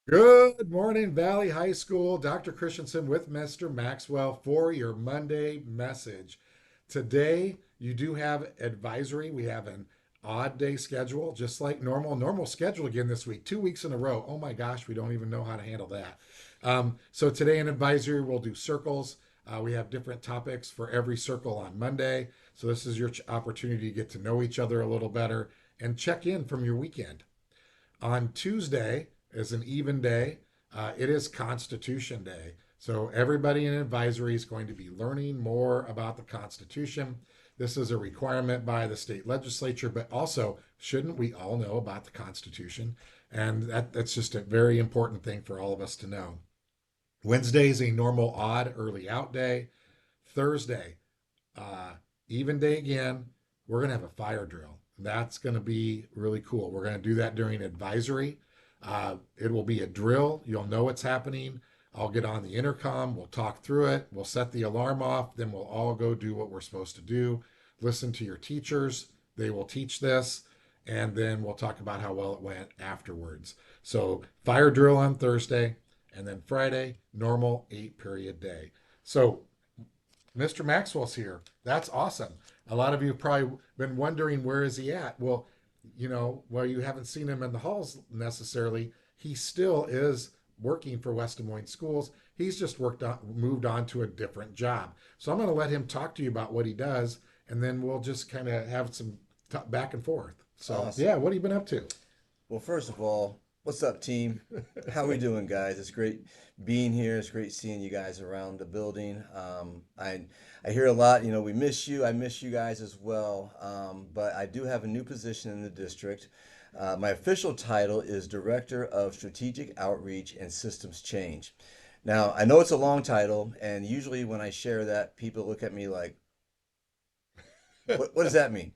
Good morning, Valley High School. Dr. Christensen with Mr. Maxwell for your Monday message. Today, you do have advisory. We have an odd day schedule, just like normal. Normal schedule again this week, 2 weeks in a row. Oh my gosh, we don't even know how to handle that. So, today in advisory, we'll do circles. We have different topics for every circle on Monday. So, this is your opportunity to get to know each other a little better and check in from your weekend. On Tuesday is an even day. It is Constitution Day. So everybody in advisory is going to be learning more about the Constitution. This is a requirement by the state legislature, but also, shouldn't we all know about the Constitution? And that's just a very important thing for all of us to know. Wednesday is a normal odd early out day. Thursday, uh, even day again, we're going to have a fire drill. That's going to be really cool. We're going to do that during advisory. It will be a drill. You'll know what's happening. I'll get on the intercom. We'll talk through it. We'll set the alarm off. Then we'll all go do what we're supposed to do. Listen to your teachers. They will teach this. And then we'll talk about how well it went afterwards. So, fire drill on Thursday. And then Friday, normal 8 period day. So, Mr. Maxwell's here. That's awesome. A lot of you have probably been wondering where is he at. Well, while you haven't seen him in the halls necessarily, he still is working for West Des Moines Schools. He's just moved on to a different job. So I'm going to let him talk to you about what he does, and then we'll just kind of have some back and forth. So yeah, Awesome. what have you been up to? Well, first of all, what's up, team? How we doing, guys? It's great being here. It's great seeing you guys around the building. I hear a lot. We miss you. I miss you guys as well. But I do have a new position in the district. My official title is Director of Strategic Outreach and Systems Change. Now, I know it's a long title, and usually when I share that, people look at me like, what does that mean?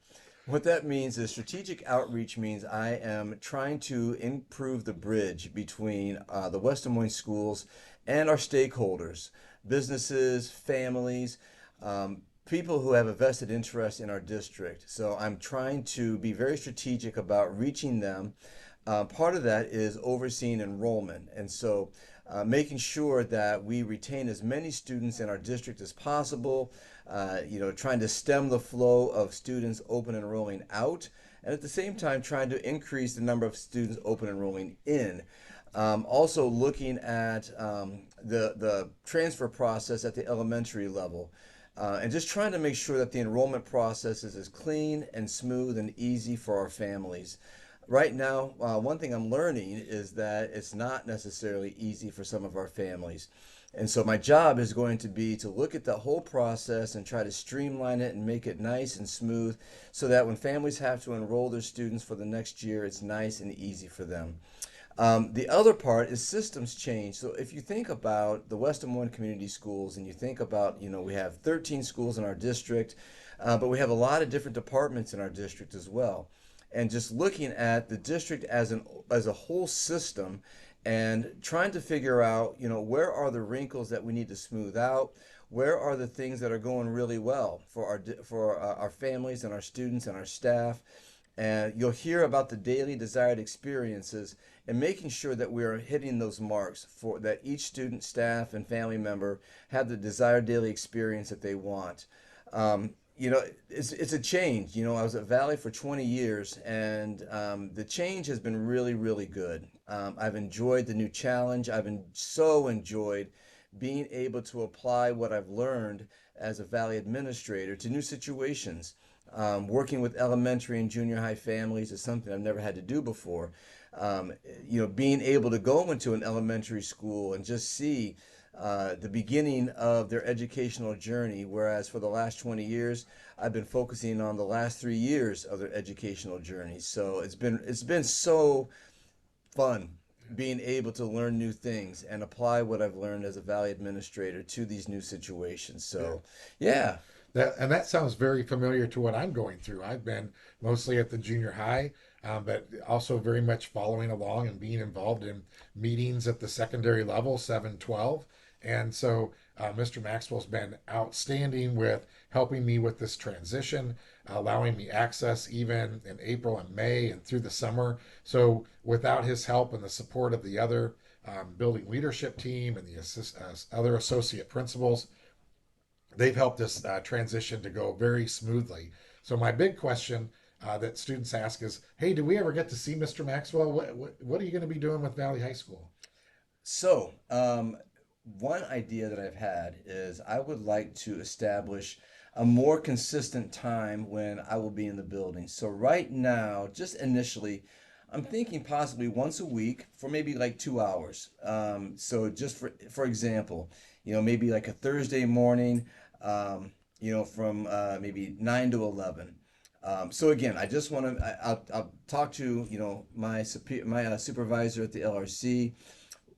What that means is strategic outreach means I am trying to improve the bridge between the West Des Moines schools and our stakeholders, businesses, families, people who have a vested interest in our district. So I'm trying to be very strategic about reaching them. Part of that is overseeing enrollment. And so making sure that we retain as many students in our district as possible, trying to stem the flow of students open enrolling out, and at the same time trying to increase the number of students open enrolling in. Also looking at the transfer process at the elementary level. And just trying to make sure that the enrollment process is as clean and smooth and easy for our families. Right now, one thing I'm learning is that it's not necessarily easy for some of our families. And so my job is going to be to look at the whole process and try to streamline it and make it nice and smooth so that when families have to enroll their students for the next year, it's nice and easy for them. The other part is systems change. So if you think about the West Des Moines Community Schools and you think about, we have 13 schools in our district, but we have a lot of different departments in our district as well. And just looking at the district as a whole system and trying to figure out, where are the wrinkles that we need to smooth out? Where are the things that are going really well for our families and our students and our staff? And you'll hear about the daily desired experiences and making sure that we are hitting those marks for that each student, staff, and family member have the desired daily experience that they want. It's a change. I was at Valley for 20 years, and the change has been really, really good. I've enjoyed the new challenge. So enjoyed being able to apply what I've learned as a Valley administrator to new situations. Working with elementary and junior high families is something I've never had to do before. Being able to go into an elementary school and just see the beginning of their educational journey, whereas for the last 20 years, I've been focusing on the last 3 years of their educational journey. So it's been so fun being able to learn new things and apply what I've learned as a Valley administrator to these new situations. Yeah. So, yeah. That sounds very familiar to what I'm going through. I've been mostly at the junior high, but also very much following along and being involved in meetings at the secondary level, 7, 12. And so Mr. Maxwell's been outstanding with helping me with this transition, allowing me access even in April and May and through the summer. So without his help and the support of the other building leadership team and the other associate principals, they've helped this transition to go very smoothly. So my big question that students ask is, "Hey, do we ever get to see Mr. Maxwell? What are you going to be doing with Valley High School?" So, one idea that I've had is I would like to establish a more consistent time when I will be in the building. So, right now, just initially, I'm thinking possibly once a week for maybe like 2 hours. So, just for example, maybe like a Thursday morning, from maybe 9 to 11. So again, I just want to. I'll talk to my supervisor at the LRC,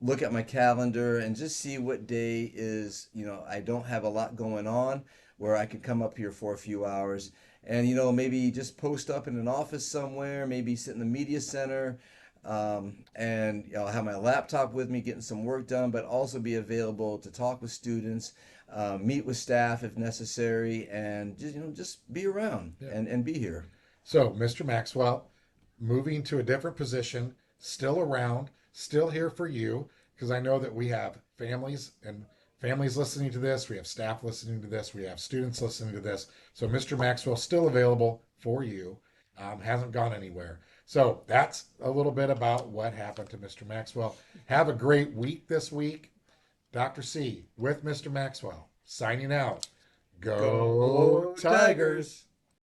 look at my calendar and just see what day is, I don't have a lot going on where I can come up here for a few hours and, maybe just post up in an office somewhere, maybe sit in the media center, and have my laptop with me getting some work done, but also be available to talk with students, meet with staff if necessary, and just be around Yeah. and be here. So, Mr. Maxwell, moving to a different position, still around, still here for you, because I know that we have families and families listening to this, we have staff listening to this, we have students listening to this. So, Mr. Maxwell still available for you, hasn't gone anywhere. So, that's a little bit about what happened to Mr. Maxwell. Have a great week this week. Dr. C with Mr. Maxwell signing out. Go Go Tigers!